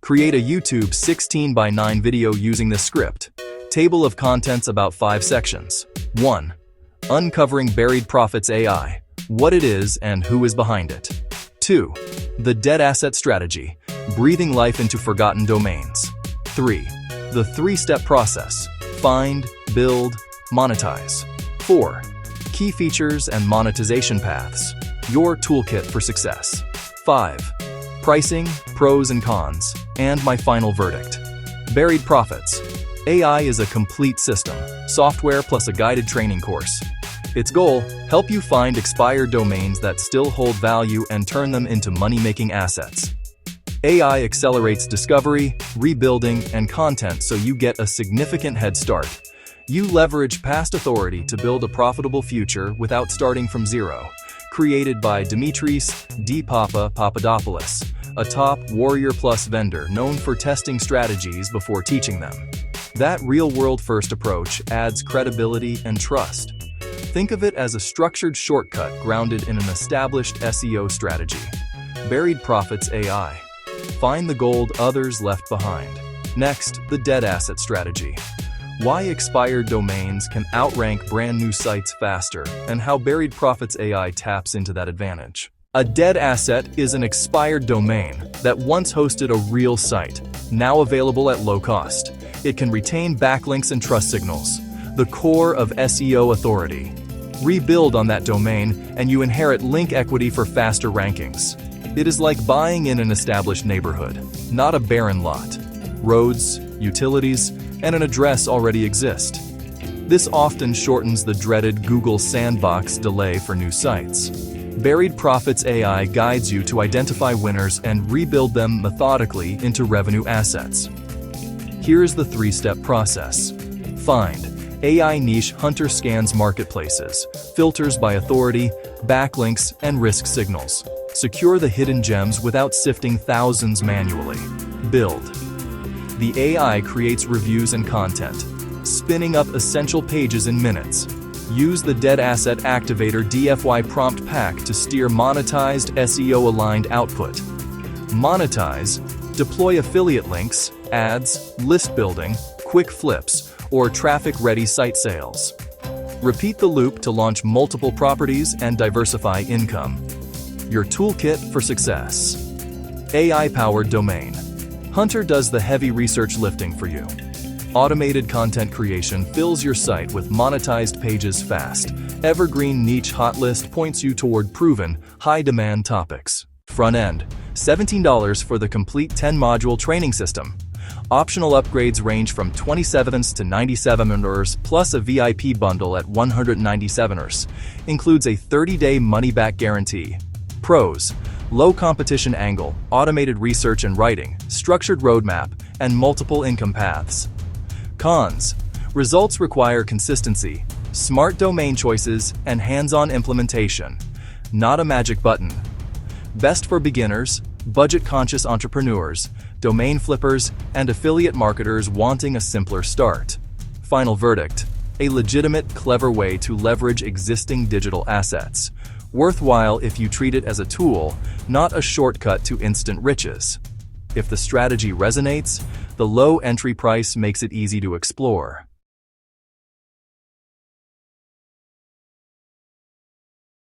Create a YouTube 16 by 9 video using this script. Table of contents about 5 sections. 1. Uncovering Buried Profits AI, what it is and who is behind it. 2. The Dead Asset Strategy, breathing life into forgotten domains. 3. The 3-step process, find, build, monetize. 4. Key features and monetization paths, your toolkit for success. 5. Pricing, pros and cons, and my final verdict. Buried Profits. AI is a complete system, software plus a guided training course. Its goal, help you find expired domains that still hold value and turn them into money-making assets. AI accelerates discovery, rebuilding, and content so you get a significant head start. You leverage past authority to build a profitable future without starting from zero. Created by Dimitris D. Papadopoulos, a top Warrior Plus vendor known for testing strategies before teaching them. That real-world first approach adds credibility and trust. Think of it as a structured shortcut grounded in an established SEO strategy. Buried Profits AI. Find the gold others left behind. Next, the Dead Asset Strategy. Why expired domains can outrank brand new sites faster, and how Buried Profits AI taps into that advantage. A dead asset is an expired domain that once hosted a real site, now available at low cost. It can retain backlinks and trust signals, the core of SEO authority. Rebuild on that domain, and you inherit link equity for faster rankings. It is like buying in an established neighborhood, not a barren lot. Roads, utilities, and an address already exist. This often shortens the dreaded Google sandbox delay for new sites. Buried Profits AI guides you to identify winners and rebuild them methodically into revenue assets. Here's the 3-step process. Find. AI niche hunter scans marketplaces, filters by authority, backlinks, and risk signals. Secure the hidden gems without sifting thousands manually. Build. The AI creates reviews and content, spinning up essential pages in minutes. Use the Dead Asset Activator DFY prompt pack to steer monetized SEO-aligned output. Monetize. Deploy affiliate links, ads, list building, quick flips, or traffic-ready site sales. Repeat the loop to launch multiple properties and diversify income. Your toolkit for success. AI-powered domain. Hunter does the heavy research lifting for you. Automated content creation fills your site with monetized pages fast. Evergreen niche hot list points you toward proven, high-demand topics. Front end, $17 for the complete 10-module training system. Optional upgrades range from $27 to $97 plus a VIP bundle at $197. Includes a 30-day money-back guarantee. Pros: low competition angle, automated research and writing, structured roadmap, and multiple income paths. Cons: results require consistency, smart domain choices, and hands-on implementation. Not a magic button. Best for beginners, budget-conscious entrepreneurs, domain flippers, and affiliate marketers wanting a simpler start. Final verdict: a legitimate, clever way to leverage existing digital assets. Worthwhile if you treat it as a tool, not a shortcut to instant riches. If the strategy resonates, the low entry price makes it easy to explore.